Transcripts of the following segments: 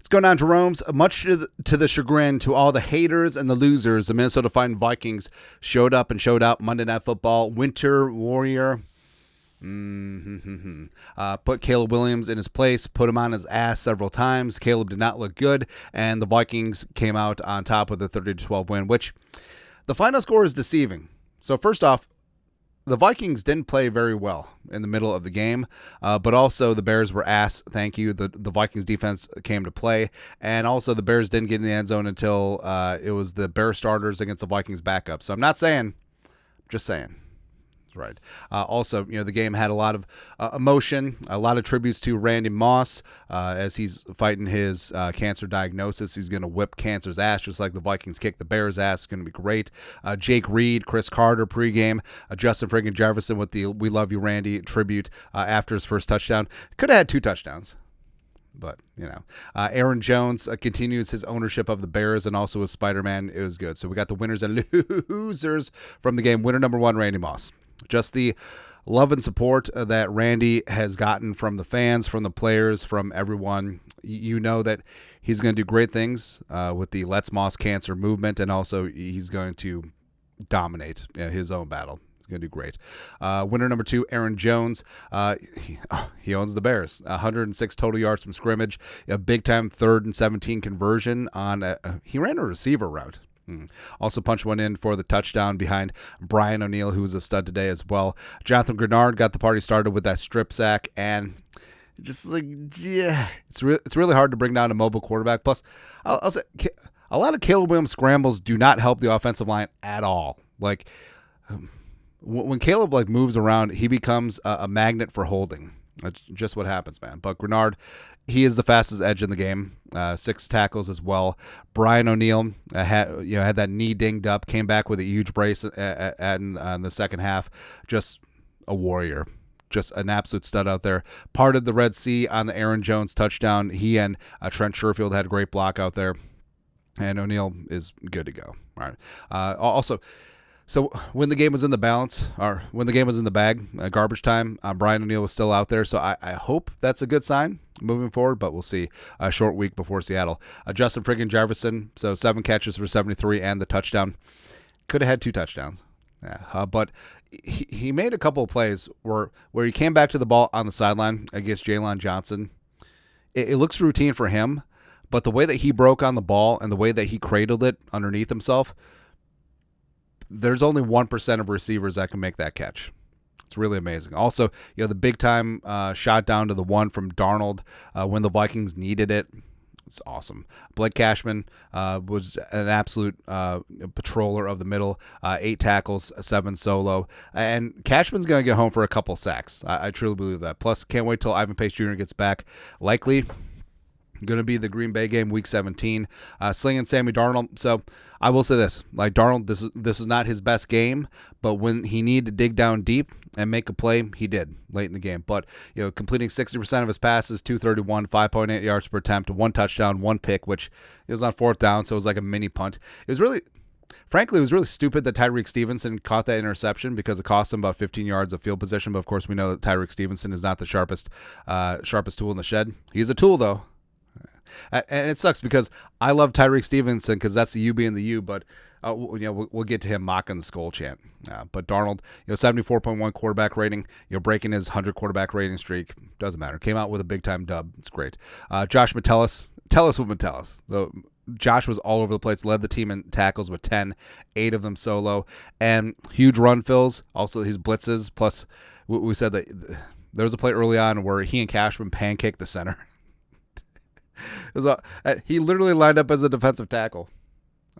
going on, Jerome's? Much to the chagrin to all the haters and the losers, the Minnesota Vikings showed up and showed out Monday Night Football. Winter Warrior put Caleb Williams in his place, put him on his ass several times. Caleb did not look good, and the Vikings came out on top with a 30-12 win, which the final score is deceiving. So first off, the Vikings didn't play very well in the middle of the game, but also the Bears were ass. Thank you. The Vikings defense came to play, and also the Bears didn't get in the end zone until it was the Bears starters against the Vikings backup. So I'm not saying, just saying. Right. Also, the game had a lot of emotion, a lot of tributes to Randy Moss as he's fighting his cancer diagnosis. He's going to whip cancer's ass just like the Vikings kicked the Bears' ass. It's going to be great. Jake Reed, Chris Carter pregame, Justin friggin' Jefferson with the "We Love You, Randy" tribute after his first touchdown. Could have had 2 touchdowns. But, Aaron Jones continues his ownership of the Bears and also with Spider-Man. It was good. So we got the winners and losers from the game. Winner number 1, Randy Moss. Just the love and support that Randy has gotten from the fans, from the players, from everyone. You know that he's going to do great things with the Let's Moss Cancer movement, and also he's going to dominate his own battle. He's going to do great. Winner number 2, Aaron Jones. He owns the Bears. 106 total yards from scrimmage. A big-time 3rd and 17 conversion on he ran a receiver route. Also punched one in for the touchdown behind Brian O'Neill, who was a stud today as well. Jonathan Grenard got the party started with that strip sack, and just it's really hard to bring down a mobile quarterback. Plus, I'll say a lot of Caleb Williams scrambles do not help the offensive line at all. Like when Caleb moves around, he becomes a magnet for holding. That's just what happens, man. But Grenard, he is the fastest edge in the game. 6 tackles as well. Brian O'Neill had that knee dinged up, came back with a huge brace in the second half. Just a warrior. Just an absolute stud out there. Parted the Red Sea on the Aaron Jones touchdown. He and Trent Sherfield had a great block out there. And O'Neill is good to go. All right. Also, so when the game was in the balance, or when the game was in the bag, garbage time, Brian O'Neill was still out there. So I hope that's a good sign moving forward, but we'll see. A short week before Seattle. Justin friggin' Jefferson, so 7 catches for 73 and the touchdown. Could have had 2 touchdowns. Yeah, but he made a couple of plays where he came back to the ball on the sideline against Jalen Johnson. It looks routine for him, but the way that he broke on the ball and the way that he cradled it underneath himself, there's only 1% of receivers that can make that catch. It's really amazing. Also, the big-time shot down to the 1 from Darnold when the Vikings needed it. It's awesome. Blake Cashman was an absolute patroller of the middle. 8 tackles, 7 solo. And Cashman's going to get home for a couple sacks. I truly believe that. Plus, can't wait till Ivan Pace Jr. gets back. Likely going to be the Green Bay game, Week 17. Slinging Sammy Darnold. So I will say this: Darnold, this is not his best game, but when he needed to dig down deep and make a play, he did late in the game. But completing 60% of his passes, 231, 5.8 yards per attempt, 1 touchdown, 1 pick, which it was on 4th down, so it was like a mini punt. Frankly, it was really stupid that Tyreek Stevenson caught that interception because it cost him about 15 yards of field position. But of course, we know that Tyreek Stevenson is not the sharpest tool in the shed. He's a tool though. And it sucks because I love Tyreek Stevenson because that's the U being the U, but we'll get to him mocking the skull chant. But Darnold, 74.1 quarterback rating, breaking his 100 quarterback rating streak. Doesn't matter. Came out with a big time dub. It's great. Josh Metellus, tell us what Metellus. So Josh was all over the place, led the team in tackles with 10, 8 of them solo, and huge run fills. Also his blitzes. Plus, we said that there was a play early on where he and Cashman pancaked the center. He literally lined up as a defensive tackle.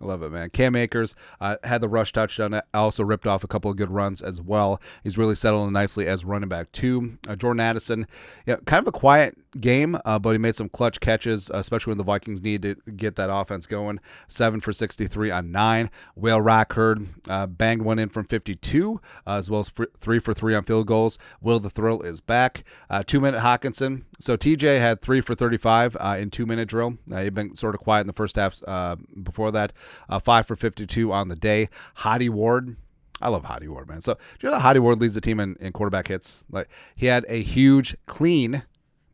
I love it, man. Cam Akers had the rush touchdown. Also ripped off a couple of good runs as well. He's really settled in nicely as running back 2. Jordan Addison, kind of a quiet game, but he made some clutch catches, especially when the Vikings needed to get that offense going. 7 for 63 on 9. Will Rockford banged one in from 52, as well as 3 for 3 on field goals. Will the Thrill is back. 2-minute Hawkinson. So TJ had 3 for 35 in 2-minute drill. He'd been sort of quiet in the first half before that. 5 for 52 on the day. Hottie Ward. I love Hottie Ward, man. So, do you know that Hottie Ward leads the team in quarterback hits? He had a huge, clean,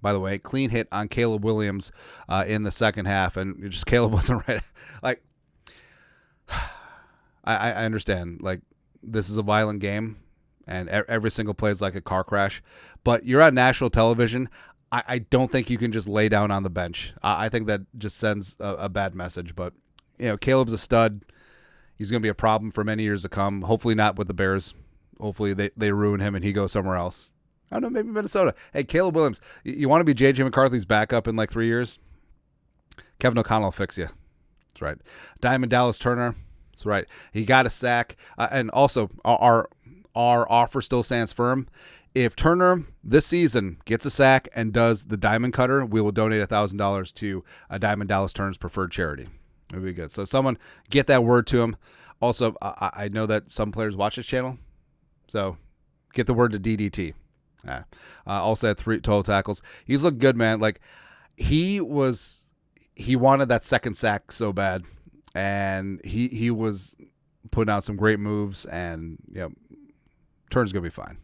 by the way, clean hit on Caleb Williams in the second half, and just Caleb wasn't right. Like, I understand, like, this is a violent game, and every single play is like a car crash, but you're on national television. I don't think you can just lay down on the bench. I think that just sends a bad message, but, Caleb's a stud. He's going to be a problem for many years to come. Hopefully not with the Bears. Hopefully they ruin him and he goes somewhere else. I don't know, maybe Minnesota. Hey, Caleb Williams, you want to be J.J. McCarthy's backup in like 3 years? Kevin O'Connell will fix you. That's right. Diamond Dallas Turner. That's right. He got a sack. And also, our offer still stands firm. If Turner this season gets a sack and does the diamond cutter, we will donate $1,000 to Diamond Dallas Turner's preferred charity. It would be good. So someone get that word to him. Also, I know that some players watch this channel, so get the word to DDT. Also had 3 total tackles. He's looked good, man. Like, he wanted that second sack so bad, and he was putting out some great moves, and Turner's gonna be fine.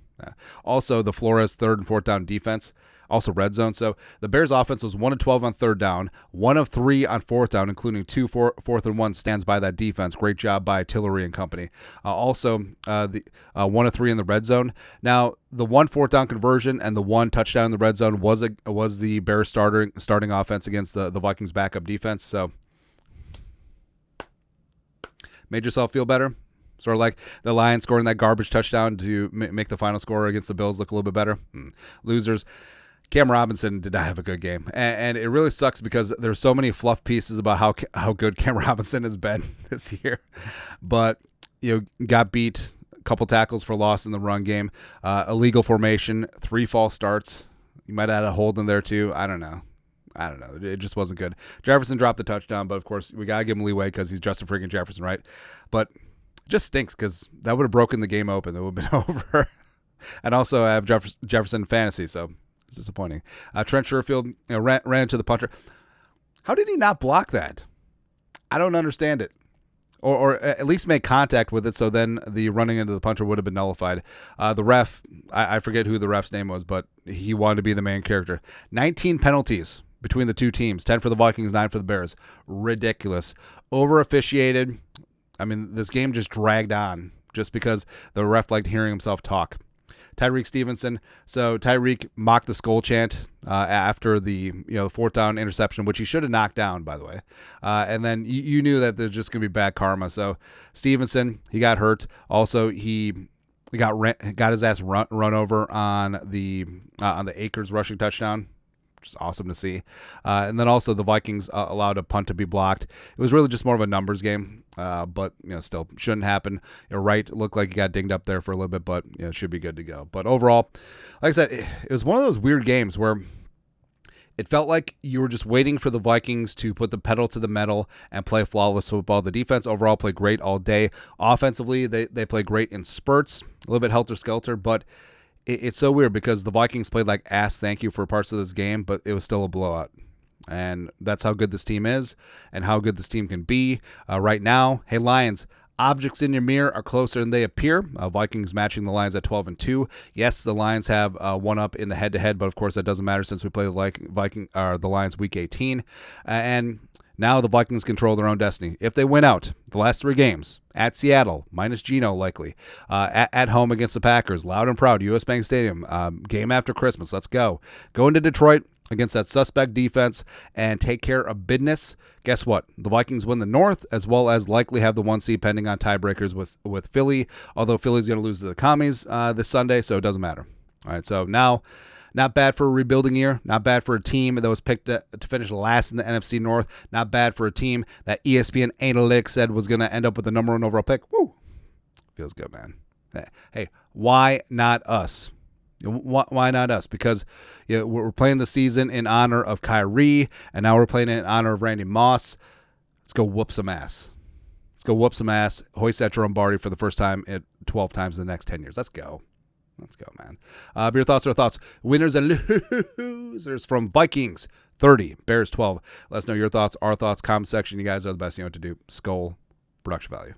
Also, the Flores 3rd and 4th down defense, also red zone. So the Bears offense was 1 of 12 on 3rd down, 1 of 3 on 4th down, including 2 4th and 1 stands by that defense. Great job by Tillery and company. Also, the 1 of 3 in the red zone. Now, the 1 4th down conversion and the 1 touchdown in the red zone was the Bears starting offense against the Vikings backup defense. So made yourself feel better. Sort of like the Lions scoring that garbage touchdown to make the final score against the Bills look a little bit better. Losers. Cam Robinson did not have a good game. And it really sucks because there's so many fluff pieces about how good Cam Robinson has been this year. But, got beat, a couple tackles for loss in the run game, illegal formation, 3 false starts. You might add a hold in there too. I don't know. It just wasn't good. Jefferson dropped the touchdown, but of course we got to give him leeway because he's Justin freaking Jefferson, right? But just stinks because that would have broken the game open. It would have been over. And also I have Jefferson fantasy, so it's disappointing. Trent Sherfield ran into the punter. How did he not block that? I don't understand it. Or at least make contact with it, so then the running into the punter would have been nullified. The ref, I forget who the ref's name was, but he wanted to be the main character. 19 penalties between the two teams, 10 for the Vikings, 9 for the Bears. Ridiculous. Over-officiated. I mean, this game just dragged on just because the ref liked hearing himself talk. Tyreek Stevenson. So Tyreek mocked the skull chant after the 4th down interception, which he should have knocked down, by the way. And then you knew that there's just going to be bad karma. So Stevenson, he got hurt. Also, he got his ass run over on the Akers rushing touchdown. Which is awesome to see. And then also the Vikings allowed a punt to be blocked. It was really just more of a numbers game, but still shouldn't happen. Wright looked like he got dinged up there for a little bit, but it should be good to go. But overall, like I said, it was one of those weird games where it felt like you were just waiting for the Vikings to put the pedal to the metal and play flawless football. The defense overall played great all day. Offensively, they played great in spurts, a little bit helter-skelter, but it's so weird because the Vikings played like ass thank you for parts of this game, but it was still a blowout. And that's how good this team is and how good this team can be right now. Hey, Lions, objects in your mirror are closer than they appear. Vikings matching the Lions at 12-2. Yes, the Lions have one up in the head-to-head, but of course that doesn't matter since we play the Lions Week 18. And now the Vikings control their own destiny. If they win out the last 3 games, at Seattle, minus Geno likely, at home against the Packers, loud and proud, US Bank Stadium, game after Christmas, let's go. Go into Detroit against that suspect defense and take care of business. Guess what? The Vikings win the North as well as likely have the 1 seed pending on tiebreakers with Philly, although Philly's going to lose to the Commies this Sunday, so it doesn't matter. All right, so now, not bad for a rebuilding year. Not bad for a team that was picked to finish last in the NFC North. Not bad for a team that ESPN Analytics said was going to end up with the number 1 overall pick. Woo! Feels good, man. Hey, why not us? Why not us? Because we're playing the season in honor of Kyrie, and now we're playing it in honor of Randy Moss. Let's go whoop some ass. Let's go whoop some ass. Hoist that Jerome Barty for the first time 12 times in the next 10 years. Let's go. Let's go, man. Your thoughts are thoughts. Winners and losers from Vikings 30, Bears 12. Let us know your thoughts, our thoughts, comment section. You guys are the best. You know what to do. Skull, production value.